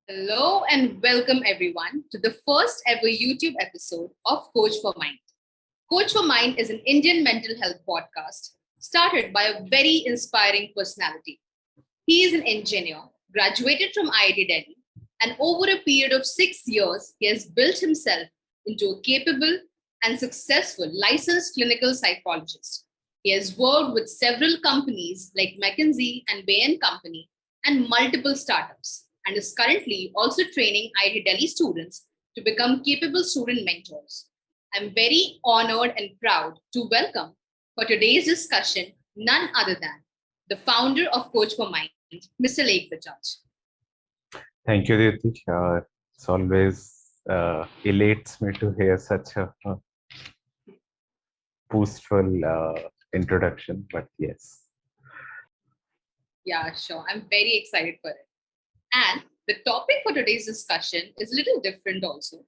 Hello and welcome everyone to the first ever YouTube episode of Coach for Mind. Coach for Mind is an Indian mental health podcast started by a very inspiring personality. He is an engineer, graduated from IIT Delhi, and over a period of 6 years, he has built himself into a capable and successful licensed clinical psychologist. He has worked with several companies like McKinsey and Bain Company and multiple startups, and is currently also training IIT Delhi students to become capable student mentors. I'm very honored and proud to welcome for today's discussion none other than the founder of Coach for Mind, Mr. Lake Bajaj. Thank you, Diti. It's always elates me to hear such a boostful introduction, but yes. Yeah, sure. I'm very excited for it. And the topic for today's discussion is a little different also.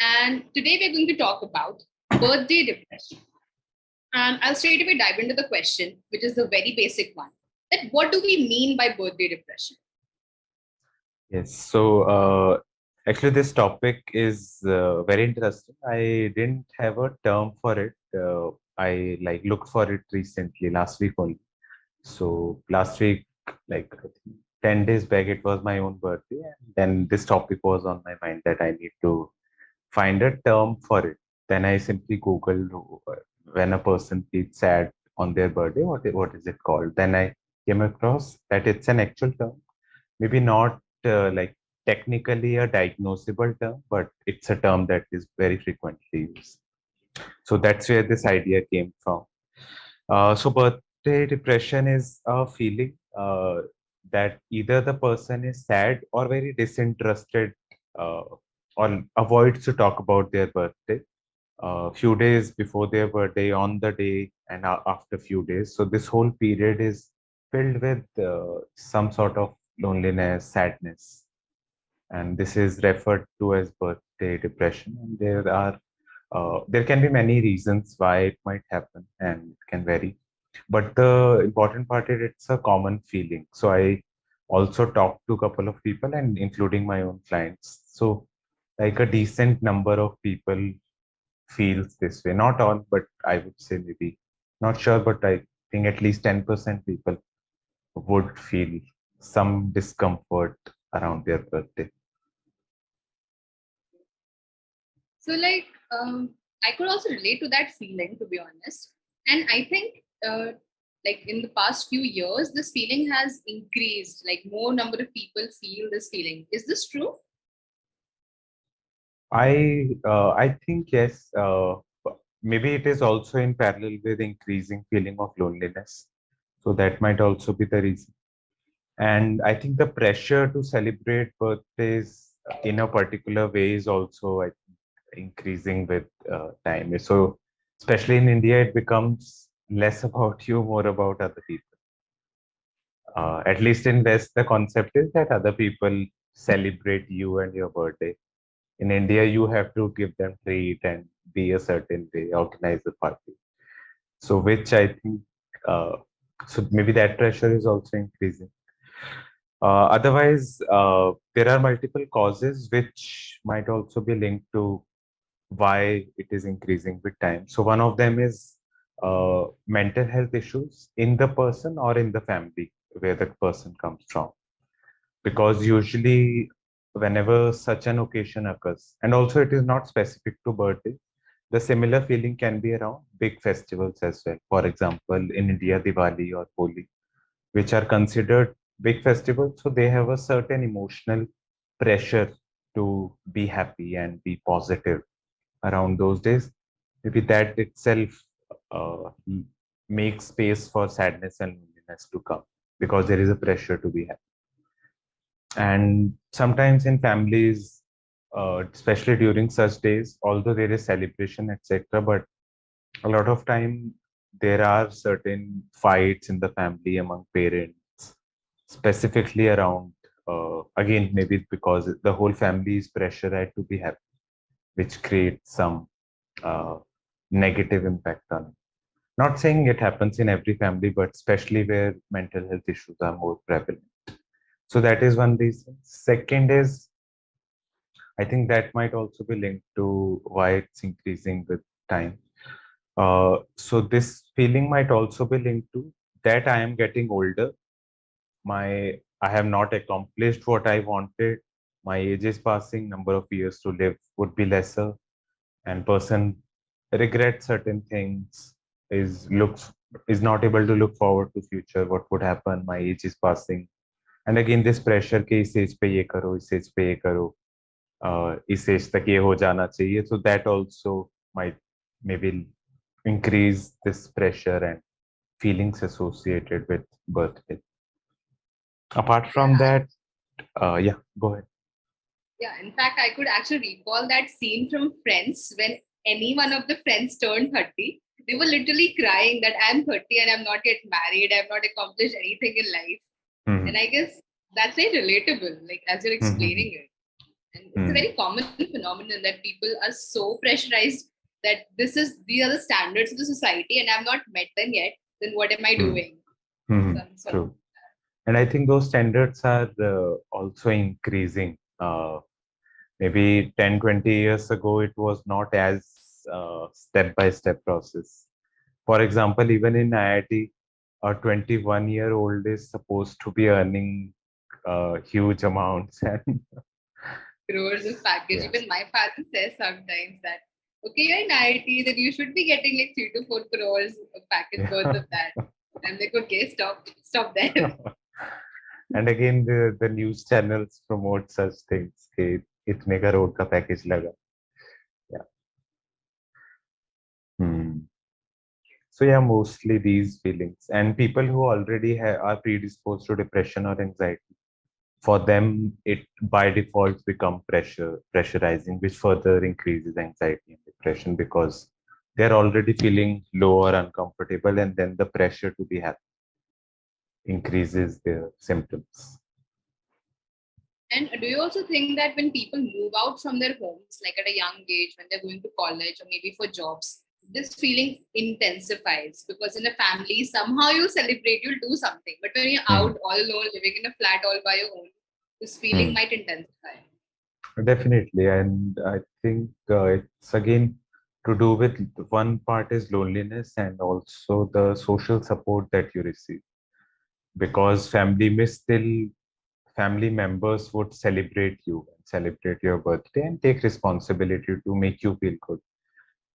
And today we're going to talk about birthday depression. And I'll straight away dive into the question, which is the very basic one. That what do we mean by birthday depression? Yes, so actually this topic is very interesting. I didn't have a term for it. I looked for it recently, last week only. So last week, I think 10 days back, it was my own birthday. And then this topic was on my mind that I need to find a term for it. Then I simply Googled when a person feels sad on their birthday, what is it called? Then I came across that it's an actual term, maybe not technically a diagnosable term, but it's a term that is very frequently used. So that's where this idea came from. So birthday depression is a feeling that either the person is sad or very disinterested, uh, or avoids to talk about their birthday a few days before their birthday, on the day, and after few days. So this whole period is filled with some sort of loneliness, sadness, and this is referred to as birthday depression. And there can be many reasons why it might happen, and it can vary. But the important part is it's a common feeling. So I also talked to a couple of people, and including my own clients. So like a decent number of people feels this way. Not all, but I would say maybe, not sure, but I think at least 10% people would feel some discomfort around their birthday. So, I could also relate to that feeling, to be honest. And I think, in the past few years, this feeling has increased. Like, more number of people feel this feeling. Is this true? I think yes. Maybe it is also in parallel with increasing feeling of loneliness. So that might also be the reason. And I think the pressure to celebrate birthdays in a particular way is also, I think, increasing with time. So especially in India, it becomes less about you, more about other people. At least in West, the concept is that other people celebrate you and your birthday. In India, you have to give them treat and be a certain way, organize a party. So, which I think, uh, so maybe that pressure is also increasing. Otherwise, there are multiple causes which might also be linked to why it is increasing with time. So, one of them is mental health issues in the person or in the family where the person comes from, because usually whenever such an occasion occurs, and also it is not specific to birthday, the similar feeling can be around big festivals as well. For example, in India, Diwali or Holi, which are considered big festivals, so they have a certain emotional pressure to be happy and be positive around those days. Maybe that itself makes space for sadness and loneliness to come, because there is a pressure to be happy. And sometimes in families, especially during such days, although there is celebration, etc., but a lot of time there are certain fights in the family among parents, specifically around, again, maybe because the whole family is pressurized to be happy, which creates some uh, negative impact on it. Not saying it happens in every family, but especially where mental health issues are more prevalent. So that is one reason. Second is I think that might also be linked to why it's increasing with time. So this feeling might also be linked to that I am getting older. I have not accomplished what I wanted. My age is passing, number of years to live would be lesser, and person regrets certain things, looks is not able to look forward to future, what would happen, my age is passing. And again this pressure कि इस as पे ये करो, इस as पे ये करो, इस एज तक ये हो जाना चाहिए. So that also might maybe increase this pressure and feelings associated with birthday. Apart from Yeah, that, yeah, go ahead. yeah. In fact, I could actually recall that scene from Friends when any one of the friends turned 30. They were literally crying that I'm 30 and I'm not yet married. I've not accomplished anything in life. And Hmm. I guess that's very relatable, like as you're Hmm. Hmm. explaining it. And it's a Hmm. very common phenomenon that people are so pressurized that these are the standards of the society and I've not met them yet. Then what am I Hmm. doing? Hmm. Some sort of True. And I think those standards are also increasing. Maybe 10, 20 years ago, it was not as step-by-step process. For example, even in IIT, a 21-year-old is supposed to be earning huge amounts. And crores of package. yeah. Even my father says sometimes that, okay, you're in IT, then you should be getting like 3 to 4 crores of package worth Yeah. of that. I'm like, okay, stop there. And again, the news channels promote such things. कि इतने करोड़ का package लगा. Yeah. Hmm. So yeah, mostly these feelings, and people who already are predisposed to depression or anxiety, for them it by default become pressurizing, which further increases anxiety and depression because they're already feeling low or uncomfortable, and then the pressure to be happy increases their symptoms. And do you also think that when people move out from their homes, like at a young age, when they're going to college or maybe for jobs, this feeling intensifies because in a family, somehow you celebrate, you'll do something. But when you're Hmm. out all alone, living in a flat all by your own, this feeling Hmm. might intensify. Definitely, and I think it's again to do with one part is loneliness and also the social support that you receive, because family members would celebrate you and celebrate your birthday and take responsibility to make you feel good.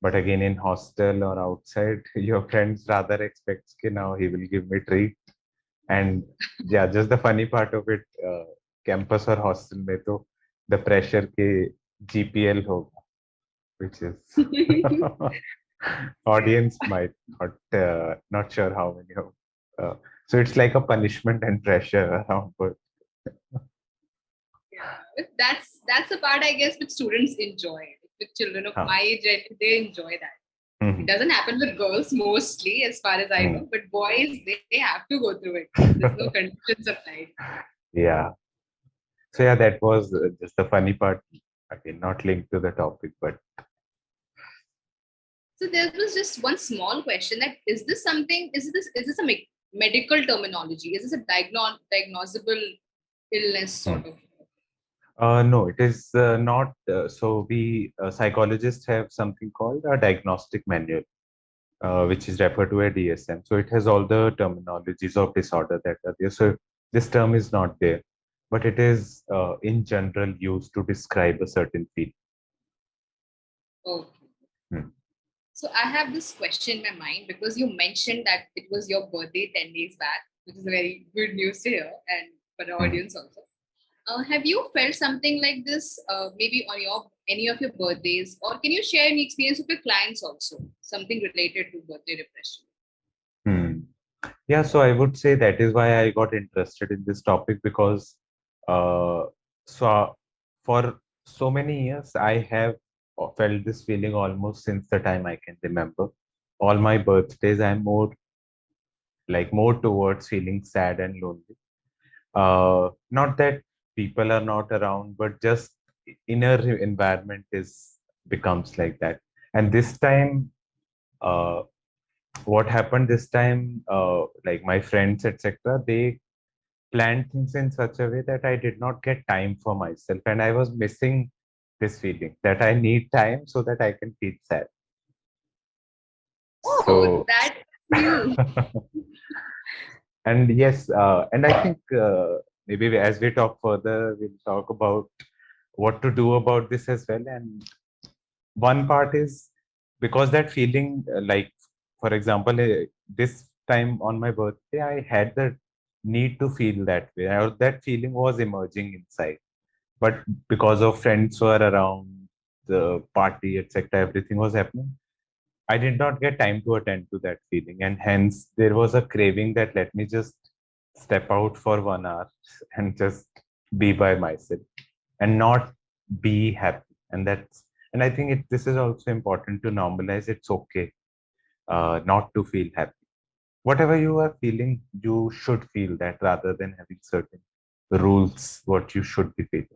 But again, in hostel or outside, your friends rather expects कि now he will give me treat. And yeah, just the funny part of it, campus or hostel में तो the pressure के GPL होगा, which is audience might not sure how many of. Uh, so it's like a punishment and pressure around. But Yeah, that's the part I guess which students enjoy. With children of huh. my age, they enjoy that. It Mhm. doesn't happen with girls mostly, as far as I Hmm. know, but boys they have to go through it. There's no conditions applied. Yeah. So yeah, that was just the funny part. Again, not linked to the topic, but So there was just one small question: that is this something? Is this a medical terminology? Is this a diagnosable illness hmm. sort of? No, it is not. So we psychologists have something called a diagnostic manual, which is referred to as DSM. So it has all the terminologies of disorder that are there. So this term is not there, but it is in general used to describe a certain field. Okay. Hmm. So I have this question in my mind because you mentioned that it was your birthday 10 days back, which is very good news to hear and for the Hmm. audience also. Have you felt something like this maybe on your any of your birthdays, or can you share any experience with your clients also, something related to birthday depression? Hmm. Yeah, so I would say that is why I got interested in this topic because uh, so for so many years I have felt this feeling almost since the time I can remember. All my birthdays, I'm more towards feeling sad and lonely. Not that people are not around, but just inner environment is becomes like that. And this time, uh, what happened this time, like my friends, etc., they planned things in such a way that I did not get time for myself, and I was missing. this feeling that I need time so that I can feel sad. Oh, So, that's new. and yes, and I think maybe as we talk further, we'll talk about what to do about this as well. And one part is because that feeling, like, for example, this time on my birthday, I had the need to feel that way, or that feeling was emerging inside. But because of friends who are around, the party, etc., everything was happening. I did not get time to attend to that feeling, and hence there was a craving that let me just step out for 1 hour and just be by myself and not be happy. And I think this is also important to normalize. It's okay not to feel happy. Whatever you are feeling, you should feel that rather than having certain rules what you should be feeling.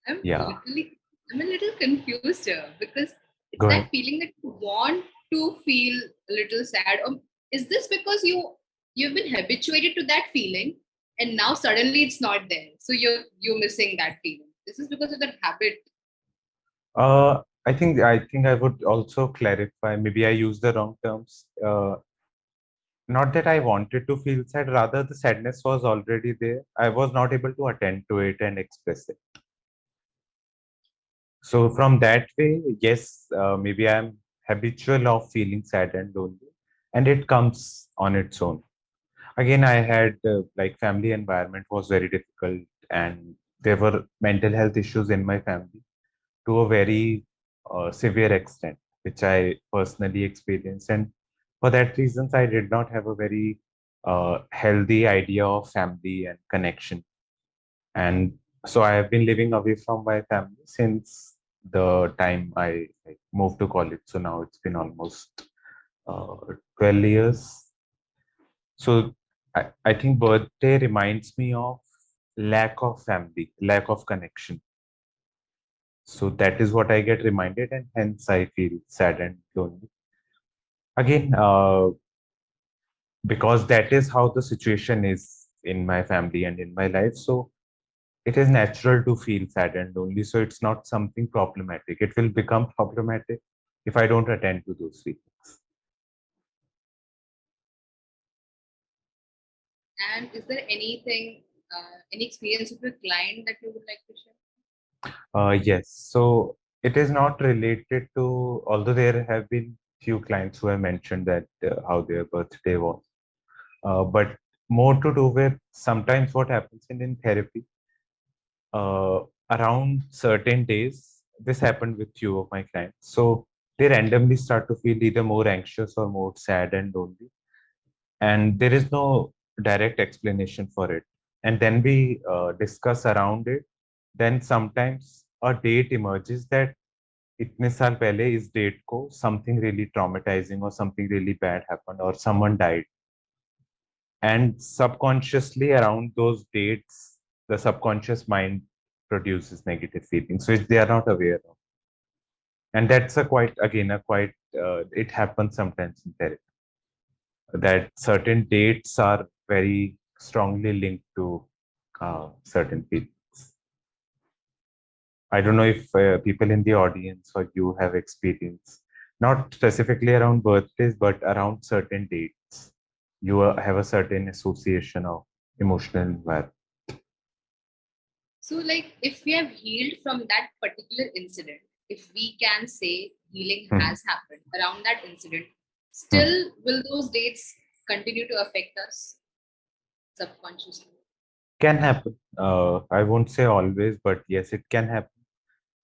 I'm Yeah, literally, I'm a little confused here because it's go that ahead. feeling that you want to feel a little sad. Or is this because you've been habituated to that feeling and now suddenly it's not there? So you're missing that feeling. This is because of that habit. I think I would also clarify. Maybe I use the wrong terms. Not that I wanted to feel sad, rather the sadness was already there. I was not able to attend to it and express it. So from that way, yes, maybe I'm habitual of feeling sad and lonely, and it comes on its own. Again, I had like family environment was very difficult, and there were mental health issues in my family to a very severe extent, which I personally experienced. And for that reasons, I did not have a very healthy idea of family and connection. And so I have been living away from my family since the time I like, moved to college. So now it's been almost uh, 12 years. So I think birthday reminds me of lack of family, lack of connection. So that is what I get reminded, and hence I feel sad and lonely. Again, because that is how the situation is in my family and in my life. So it is natural to feel sad and lonely. So it's not something problematic. It will become problematic if I don't attend to those feelings. And is there anything, any experience with a client that you would like to share? Yes. So it is not related to, although there have been few clients who have mentioned that how their birthday was, but more to do with sometimes what happens in therapy uh, around certain days. This happened with few of my clients. So they randomly start to feel either more anxious or more sad and lonely, and there is no direct explanation for it. And then we discuss around it. Then sometimes a date emerges that इतने साल पहले इस date को something really traumatizing or something really bad happened or someone died, and subconsciously around those dates the subconscious mind produces negative feelings which they are not aware of. And that's a quite again a quite it happens sometimes in therapy that certain dates are very strongly linked to certain feelings. I don't know if people in the audience or you have experience, not specifically around birthdays, but around certain dates. You have a certain association of emotional environment. So, like, if we have healed from that particular incident, if we can say healing Hmm. has happened around that incident, Hmm. still will those dates continue to affect us subconsciously? Can happen. I won't say always, but yes, it can happen.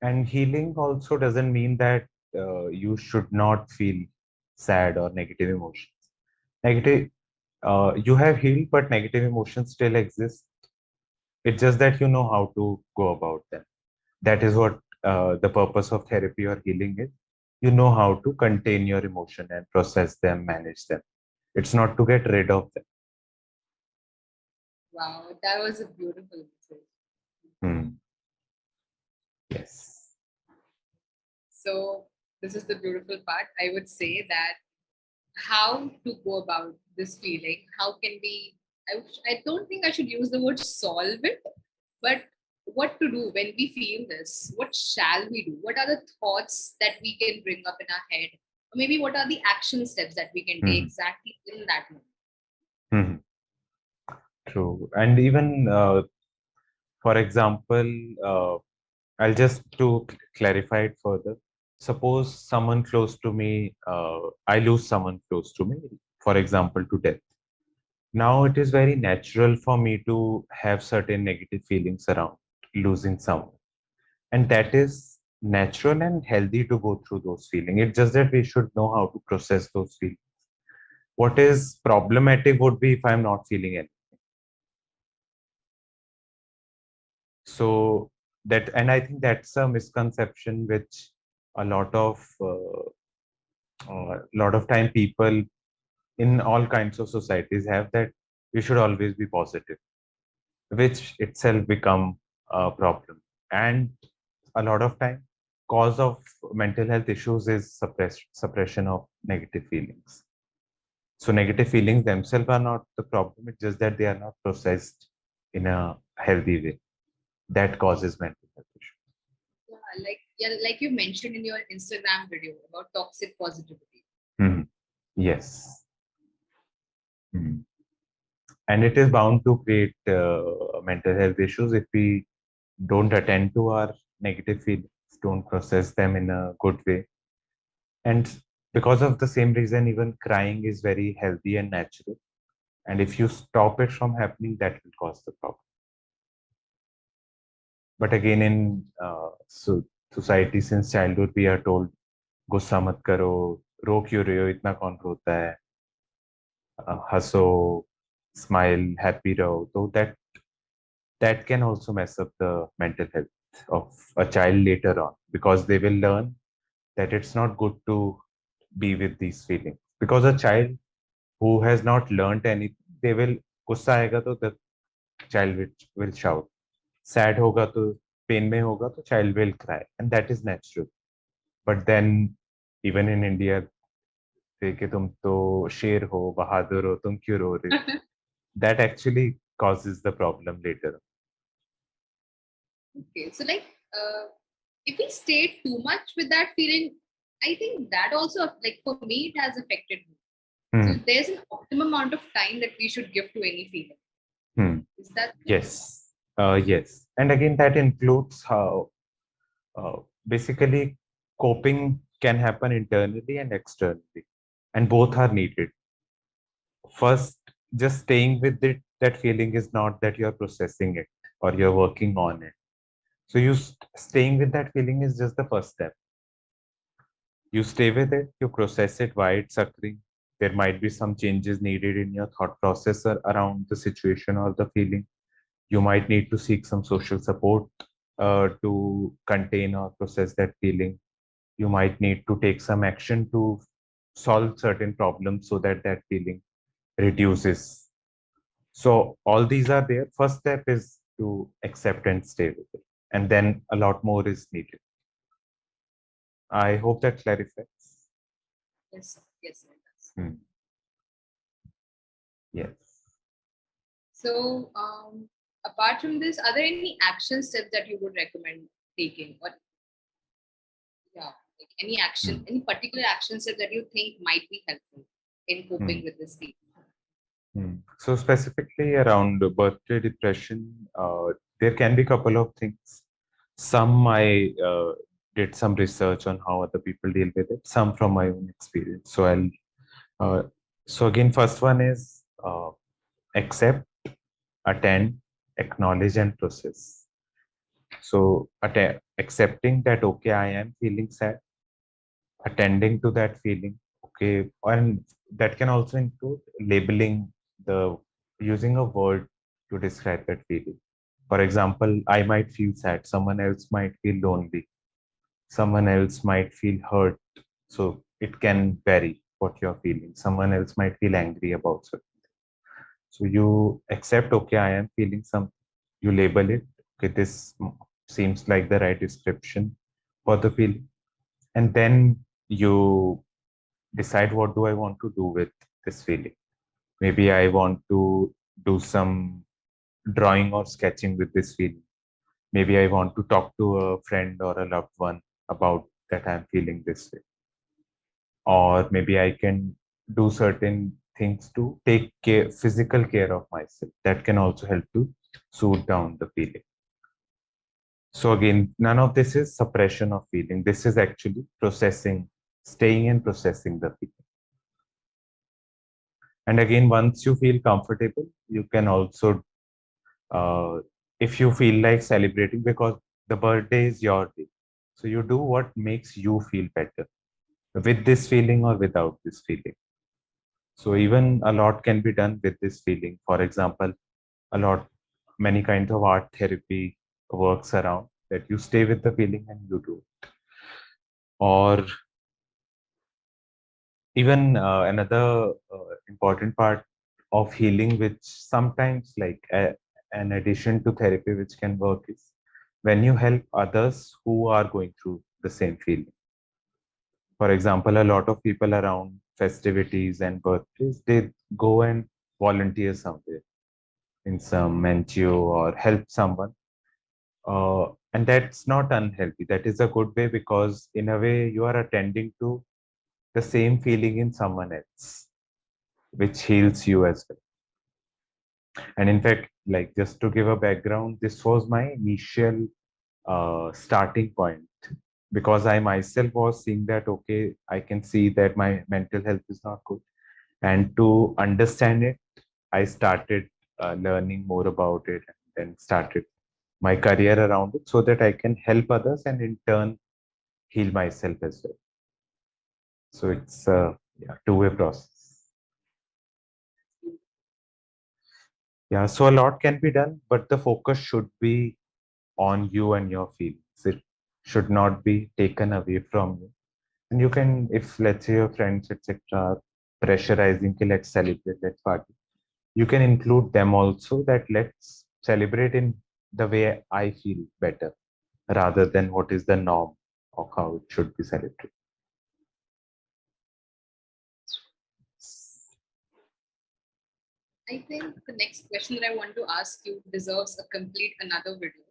And healing also doesn't mean that you should not feel sad or negative emotions. Negative, you have healed, but negative emotions still exist. It's just that you know how to go about them. That is what the purpose of therapy or healing is. You know how to contain your emotion and process them, manage them. It's not to get rid of them. Wow, that was a beautiful message. Hmm. Yes. So, this is the beautiful part. I would say that how to go about this feeling, how can we, I don't think I should use the word solve it, but what to do when we feel this? What shall we do? What are the thoughts that we can bring up in our head? Or maybe what are the action steps that we can take Mhm. exactly in that moment? Mhm. True. And even, for example, I'll just to clarify it further. Suppose someone close to me, I lose someone close to me, for example, to death. Now it is very natural for me to have certain negative feelings around losing someone. And that is natural and healthy to go through those feelings. It's just that we should know how to process those feelings. What is problematic would be if I'm not feeling it. So that, and I think that's a misconception which a lot of time people in all kinds of societies have, that we should always be positive, which itself become a problem. And a lot of time, cause of mental health issues is suppression of negative feelings. So negative feelings themselves are not the problem. It's just that they are not processed in a healthy way. That causes mental health issues. Like you mentioned in your Instagram video about toxic positivity. Mhm. Yes. Mhm. And it is bound to create mental health issues if we don't attend to our negative feelings, don't process them in a good way. And because of the same reason, even crying is very healthy and natural. And if you stop it from happening, that will cause the problem. But again, in society, since childhood, we are told, गुस्सा मत करो, रो क्यों रहे हो, इतना कौन रोता है, हंसो, smile, happy रहो. So that can also mess up the mental health of a child later on, because they will learn that it's not good to be with these feelings. Because a child who has not learned anything, they will, गुस्सा आएगा तो the child will shout, sad होगा तो, pain में होगा तो child will cry, and that is natural. But then even in India, say कि तुम तो शेर हो, बहादुर हो, तुम क्यों रो रहे हो, that actually causes the problem later. Okay, so if we stay too much with that feeling, I think that also, like for me, it has affected me. So Hmm. there's an optimum amount of time that we should give to any feeling. Hmm. Is that so? Yes. Yes. And again, that includes how uh, basically coping can happen internally and externally, and both are needed. First, just staying with it, that feeling is not that you're processing it or you're working on it. So staying with that feeling is just the first step. You stay with it, you process it, why it's occurring. There might be some changes needed in your thought process around the situation or the feeling. You might need to seek some social support to contain or process that feeling. You might need to take some action to solve certain problems so that that feeling reduces. So all these are there. First step is to accept and stay with it. And then a lot more is needed. I hope that clarifies. Yes, sir. Yes, sir, it does. Hmm. Yes. So, apart from this, are there any action steps that you would recommend taking, or yeah, like Hmm. any particular action step that you think might be helpful in Hmm. coping with this feeling? Hmm. So specifically around birthday depression, there can be a couple of things. Some I did some research on how other people deal with it. Some from my own experience. Uh, so again, first one is accept, attend, acknowledge, and process. So accepting that okay, I am feeling sad, attending to that feeling, okay, and that can also include labeling the using a word to describe that feeling. For example, I might feel sad, someone else might feel lonely, someone else might feel hurt. So it can vary what you're feeling. Someone else might feel angry about something. So you accept, okay, I am feeling something. You label it. Okay, this seems like the right description for the feeling. And then you decide, what do I want to do with this feeling? Maybe I want to do some drawing or sketching with this feeling. Maybe I want to talk to a friend or a loved one about that I'm feeling this way. Or maybe I can do certain things to take care, physical care of myself. That can also help to soothe down the feeling. So again, none of this is suppression of feeling. This is actually processing, staying and processing the feeling. And again, once you feel comfortable, you can also, uh, if you feel like celebrating, because the birthday is your day. So you do what makes you feel better with this feeling or without this feeling. So even a lot can be done with this feeling. For example, a lot, many kinds of art therapy works around that you stay with the feeling and you do. Or even another important part of healing, which sometimes like an addition to therapy, which can work is when you help others who are going through the same feeling. For example, a lot of people around festivities and birthdays, they go and volunteer somewhere in some NGO or help someone. And that's not unhealthy. That is a good way because, in a way, you are attending to the same feeling in someone else, which heals you as well. And in fact, like just to give a background, this was my initial starting point because I myself was seeing that, okay, I can see that my mental health is not good. And to understand it, I started learning more about it and then started my career around it so that I can help others and in turn heal myself as well. So it's a two-way process. Yeah, so a lot can be done, but the focus should be on you and your feelings. It should not be taken away from you. And you can, if let's say your friends, etc., are pressurizing, "Okay, let's celebrate, let's party." You can include them also that let's celebrate in the way I feel better rather than what is the norm of how it should be celebrated. I think the next question that I want to ask you deserves a complete another video.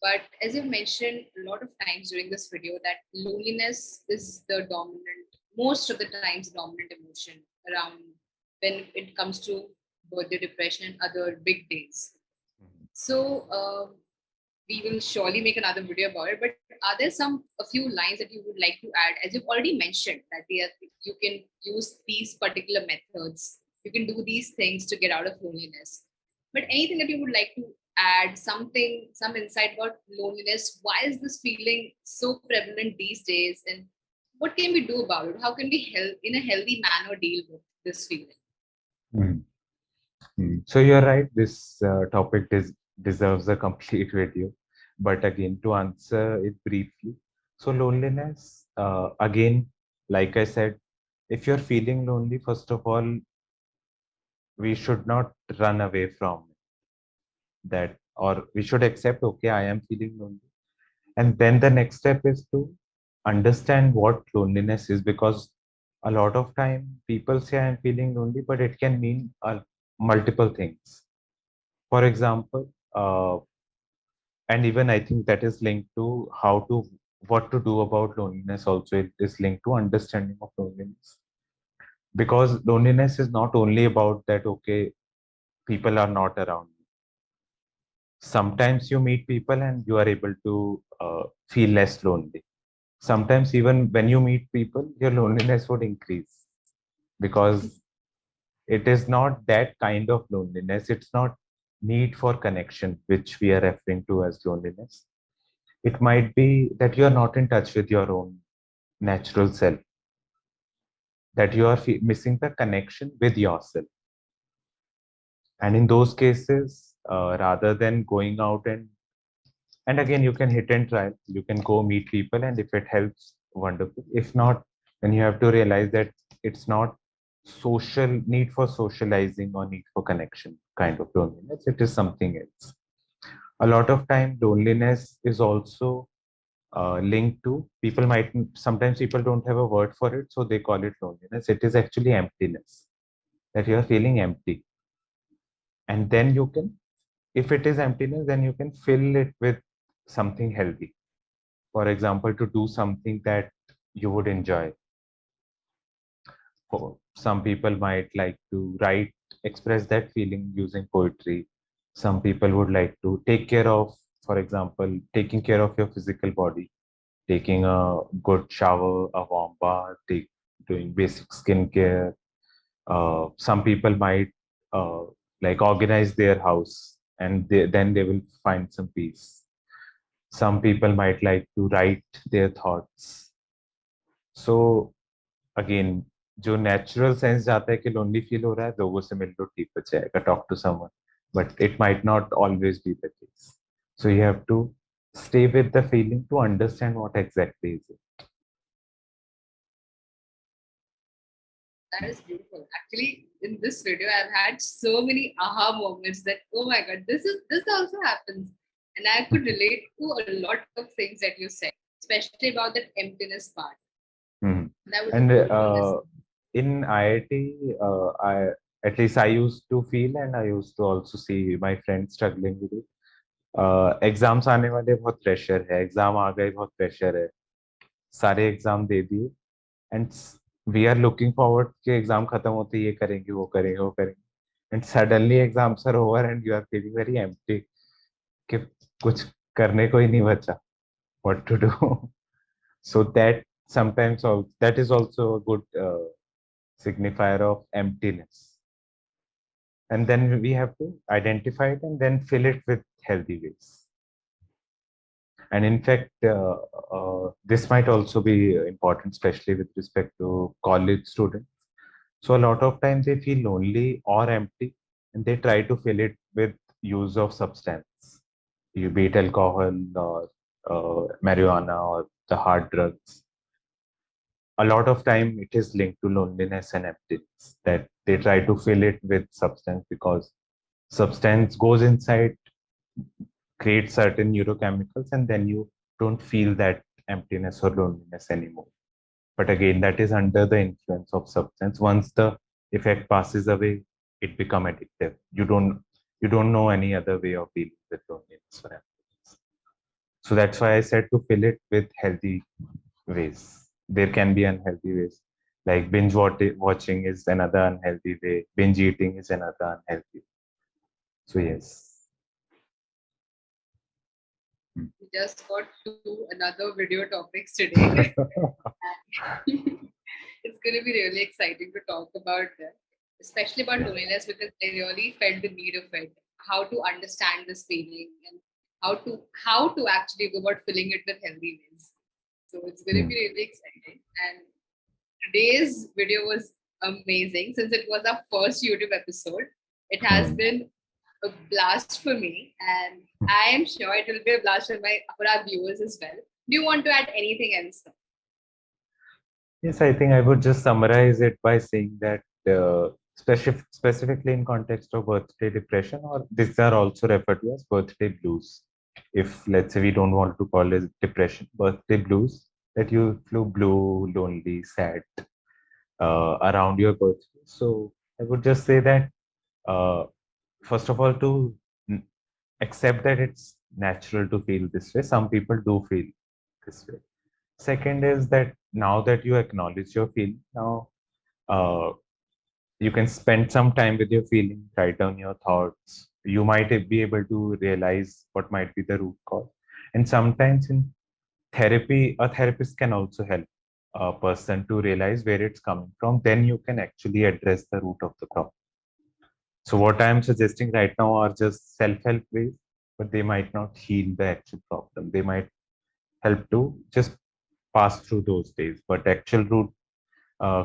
But as you mentioned a lot of times during this video, that loneliness is the dominant, most of the times, dominant emotion around when it comes to birthday depression and other big days. So we will surely make another video about it. But are there a few lines that you would like to add? As you've already mentioned that you can use these particular methods, you can do these things to get out of loneliness. But anything that you would like to add, something, some insight about loneliness? Why is this feeling so prevalent these days, and what can we do about it? How can we help in a healthy manner deal with this feeling? Mm. So you're right. This topic deserves a complete video. But again, to answer it briefly, so loneliness, again, like I said, if you're feeling lonely, first of all, we should not run away from that, or we should accept, okay, I am feeling lonely. And then the next step is to understand what loneliness is, because a lot of time people say I'm feeling lonely, but it can mean multiple things. For example, and even I think that is linked to what to do about loneliness also. It is linked to understanding of loneliness, because loneliness is not only about that, okay, people are not around you. Sometimes you meet people and you are able to feel less lonely. Sometimes even when you meet people, your loneliness would increase, because it is not that kind of loneliness. It's not need for connection, which we are referring to as loneliness. It might be that you are not in touch with your own natural self, that you are missing the connection with yourself. And in those cases, rather than going out and again, you can hit and try, you can go meet people, and if it helps, wonderful. If not, then you have to realize that it's not social need for socializing or need for connection kind of loneliness. It is something else. A lot of time, loneliness is also linked to people might sometimes people don't have a word for it, so they call it loneliness. It is actually emptiness, that you are feeling empty. And then you can, if it is emptiness, then you can fill it with something healthy. For example, to do something that you would enjoy. Some people might like to write, express that feeling using poetry. Some people would like to take care of, for example, taking care of your physical body, taking a good shower, a warm bath, doing basic skincare. Some people might uh, like organize their house, and then they will find some peace. Some people might like to write their thoughts. So again जो natural sense जाता है कि lonely feel हो रहा है, लोगों से मिल लो, ठीक हो जाएगा, talk to someone, but it might not always be the case. So you have to stay with the feeling to understand what exactly is it. That is beautiful. Actually, in this video, I've had so many aha moments that, oh my God, this also happens. And I could relate to a lot of things that you said, especially about that emptiness part. That was And a beautiful lesson. in IIT, I at least I used to feel, and I used to also see my friends struggling with it. Exams आने वाले, बहुत pressure है, exam आ गए, बहुत pressure है, सारे exam दे दिए, and we are looking forward कि एग्जाम खत्म होते ये करेंगे, वो करेंगे, वो करेंगे, and suddenly exams are over and you are feeling very empty कि कुछ करने को ही नहीं बचा, what to do. So that sometimes that is also a good signifier of emptiness. And then we have to identify it and then fill it with healthy ways. And in fact, this might also be important, especially with respect to college students. So a lot of times they feel lonely or empty, and they try to fill it with use of substance, you be it alcohol or marijuana or the hard drugs. A lot of time it is linked to loneliness and emptiness, that they try to fill it with substance because substance goes inside, creates certain neurochemicals, and then you don't feel that emptiness or loneliness anymore. But again, that is under the influence of substance. Once the effect passes away, it become addictive. You don't know any other way of dealing with loneliness or emptiness. So that's why I said to fill it with healthy ways. There can be unhealthy ways. Like watching is another unhealthy way. Binge eating is another unhealthy way. So yes. We just got to another video topics today. It's going to be really exciting to talk about that, especially about loneliness, because I really felt the need of it. How to understand this feeling and how to actually go about filling it with healthy ways. So it's going to be really exciting. And today's video was amazing since it was our first YouTube episode. It has been a blast for me, and I am sure it will be a blast for our viewers as well. Do you want to add anything else? Yes, I think I would just summarize it by saying that specifically in context of birthday depression, or these are also referred to as birthday blues. If let's say we don't want to call it depression, birthday blues, that you feel blue, lonely, sad around your birthday. So I would just say that uh, first of all, to accept that it's natural to feel this way. Some people do feel this way. Second is that now that you acknowledge your feeling, now uh, you can spend some time with your feeling, write down your thoughts. You might be able to realize what might be the root cause. And sometimes in therapy, a therapist can also help a person to realize where it's coming from. Then you can actually address the root of the problem. So what I'm suggesting right now are just self-help ways, but they might not heal the actual problem. They might help to just pass through those days, but actual root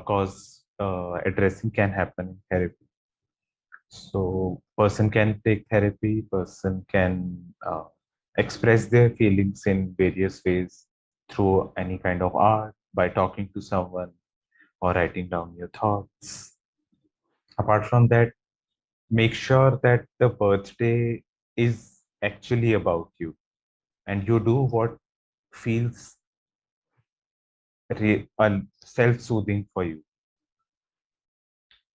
cause addressing can happen in therapy. So person can take therapy, person can express their feelings in various ways through any kind of art, by talking to someone or writing down your thoughts. Apart from that, make sure that the birthday is actually about you, and you do what feels self-soothing for you.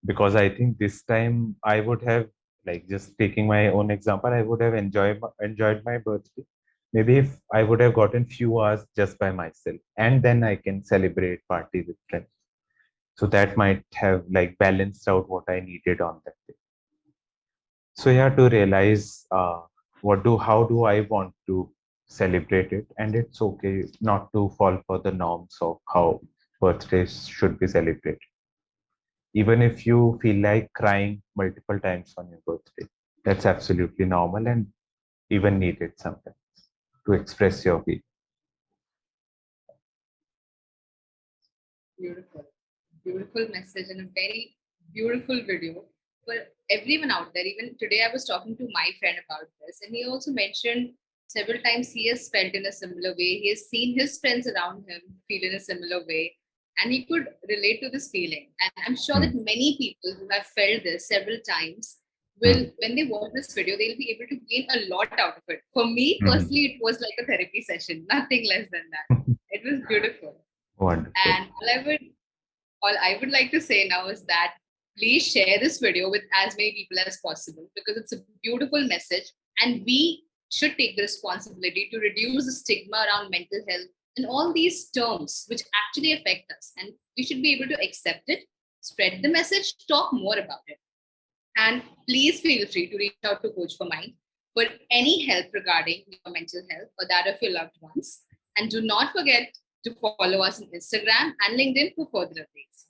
Because I think this time I would have, like, just taking my own example, I would have enjoyed my birthday Maybe if I would have gotten few hours just by myself, and then I can celebrate party with friends. So that might have like balanced out what I needed on that day. So you have to realize how do I want to celebrate it, and it's okay not to fall for the norms of how birthdays should be celebrated. Even if you feel like crying multiple times on your birthday, that's absolutely normal and even needed sometimes to express your feelings. Beautiful, beautiful message and a very beautiful video for everyone out there. Even today, I was talking to my friend about this, and he also mentioned several times he has felt in a similar way. He has seen his friends around him feel in a similar way, and he could relate to this feeling. And I'm sure that Hmm. many people who have felt this several times will, Hmm. when they watch this video, they'll be able to gain a lot out of it. For me Hmm. personally, it was like a therapy session, nothing less than that. It was beautiful. Wonderful. And all I would like to say now is that please share this video with as many people as possible because it's a beautiful message and we should take the responsibility to reduce the stigma around mental health and all these terms which actually affect us. And we should be able to accept it, spread the message, talk more about it. And please feel free to reach out to Coach for Mind for any help regarding your mental health or that of your loved ones. And do not forget to follow us on Instagram and LinkedIn for further updates.